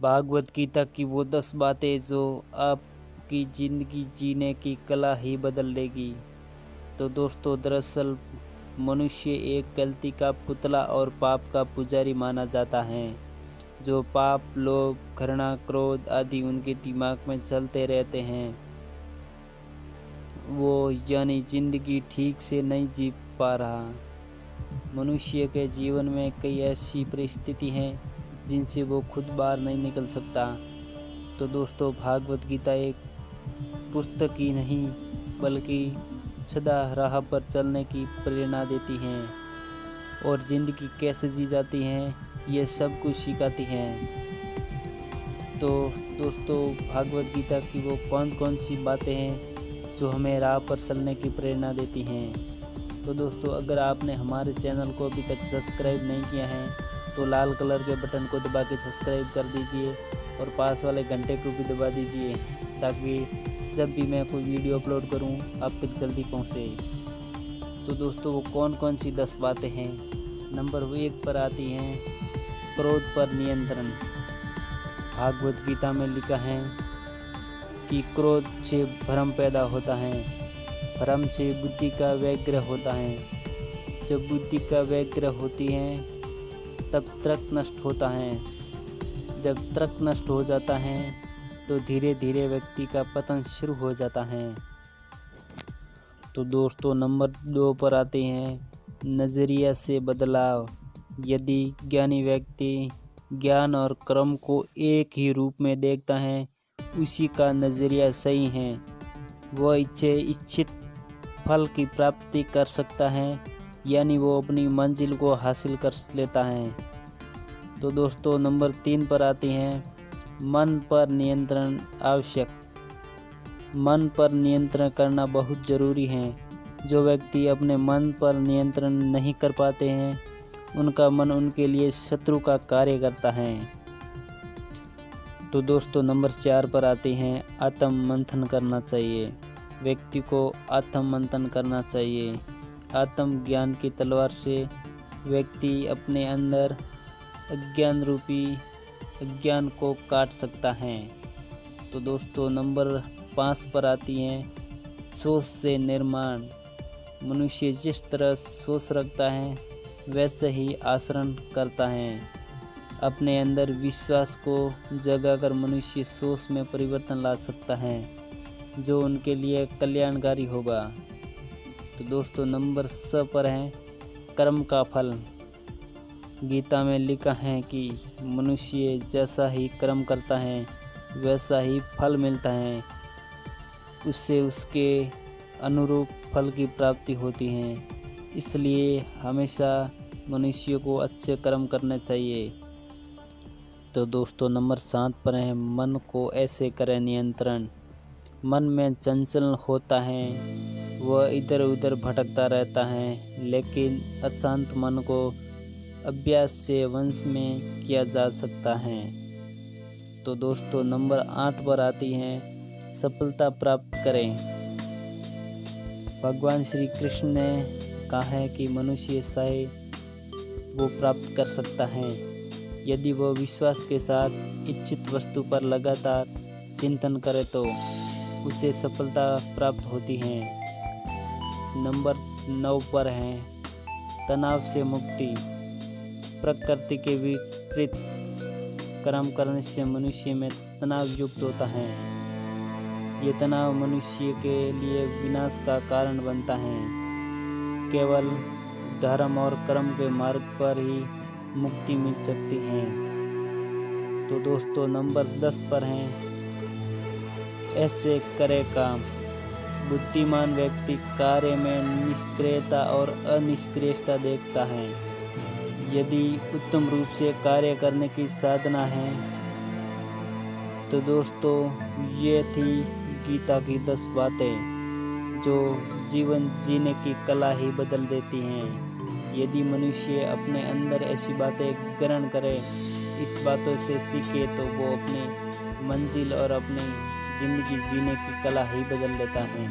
भागवत गीता की वो 10 बातें जो आपकी ज़िंदगी जीने की कला ही बदल देगी। तो दोस्तों, दरअसल मनुष्य एक गलती का पुतला और पाप का पुजारी माना जाता है। जो पाप, लोभ, घृणा, क्रोध आदि उनके दिमाग में चलते रहते हैं, वो यानी ज़िंदगी ठीक से नहीं जी पा रहा। मनुष्य के जीवन में कई ऐसी परिस्थिति हैं जिनसे वो खुद बाहर नहीं निकल सकता। तो दोस्तों, भागवत गीता एक पुस्तक ही नहीं बल्कि सदा राह पर चलने की प्रेरणा देती हैं और ज़िंदगी कैसे जी जाती हैं ये सब कुछ सिखाती हैं। तो दोस्तों, भागवत गीता की वो कौन कौन सी बातें हैं जो हमें राह पर चलने की प्रेरणा देती हैं। तो दोस्तों, अगर आपने हमारे चैनल को अभी तक सब्सक्राइब नहीं किया है तो लाल कलर के बटन को दबा के सब्सक्राइब कर दीजिए और पास वाले घंटे को भी दबा दीजिए ताकि जब भी मैं कोई वीडियो अपलोड करूं आप तक जल्दी पहुंचे। तो दोस्तों, वो कौन कौन सी 10 बातें हैं। नंबर 1 पर आती हैं क्रोध पर नियंत्रण। भागवत गीता में लिखा है कि क्रोध से भ्रम पैदा होता है, भ्रम से बुद्धि का व्यग्र होता है। जब बुद्धि का व्यग्र होती है तब तर्क नष्ट होता है। जब तर्क नष्ट हो जाता है तो धीरे धीरे व्यक्ति का पतन शुरू हो जाता है। तो दोस्तों, नंबर 2 पर आते हैं नज़रिया से बदलाव। यदि ज्ञानी व्यक्ति ज्ञान और कर्म को एक ही रूप में देखता है, उसी का नज़रिया सही है, वह इच्छित फल की प्राप्ति कर सकता है, यानी वो अपनी मंजिल को हासिल कर लेता है। तो दोस्तों, नंबर 3 पर आती हैं मन पर नियंत्रण आवश्यक। मन पर नियंत्रण करना बहुत ज़रूरी है। जो व्यक्ति अपने मन पर नियंत्रण नहीं कर पाते हैं, उनका मन उनके लिए शत्रु का कार्य करता है। तो दोस्तों, नंबर 4 पर आते हैं आत्म मंथन करना चाहिए। व्यक्ति को आत्म मंथन करना चाहिए। आत्म ज्ञान की तलवार से व्यक्ति अपने अंदर अज्ञान रूपी अज्ञान को काट सकता है। तो दोस्तों, नंबर 5 पर आती हैं सोच से निर्माण। मनुष्य जिस तरह सोच रखता है वैसे ही आचरण करता है। अपने अंदर विश्वास को जगाकर मनुष्य सोच में परिवर्तन ला सकता है जो उनके लिए कल्याणकारी होगा। तो दोस्तों, नंबर 6 पर है कर्म का फल। गीता में लिखा है कि मनुष्य जैसा ही कर्म करता है वैसा ही फल मिलता है, उससे उसके अनुरूप फल की प्राप्ति होती है। इसलिए हमेशा मनुष्य को अच्छे कर्म करने चाहिए। तो दोस्तों, नंबर 7 पर है मन को ऐसे करें नियंत्रण। मन में चंचल होता है, वह इधर उधर भटकता रहता है, लेकिन अशांत मन को अभ्यास से वश में किया जा सकता है। तो दोस्तों, नंबर 8 पर आती हैं सफलता प्राप्त करें। भगवान श्री कृष्ण ने कहा है कि मनुष्य चाहे वो प्राप्त कर सकता है यदि वह विश्वास के साथ इच्छित वस्तु पर लगातार चिंतन करे तो उसे सफलता प्राप्त होती है। नंबर 9 पर है तनाव से मुक्ति। प्रकृति के विपरीत कर्म करने से मनुष्य में तनाव युक्त होता है। ये तनाव मनुष्य के लिए विनाश का कारण बनता है। केवल धर्म और कर्म के मार्ग पर ही मुक्ति मिल सकती है। तो दोस्तों, नंबर 10 पर है ऐसे करे काम। बुद्धिमान व्यक्ति कार्य में निष्क्रियता और अनिष्क्रियता देखता है। यदि उत्तम रूप से कार्य करने की साधना है तो दोस्तों, ये थी गीता की 10 बातें जो जीवन जीने की कला ही बदल देती हैं। यदि मनुष्य अपने अंदर ऐसी बातें ग्रहण करे, इस बातों से सीखे, तो वो अपनी मंजिल और अपनी ज़िंदगी जीने की कला ही बदल लेता है।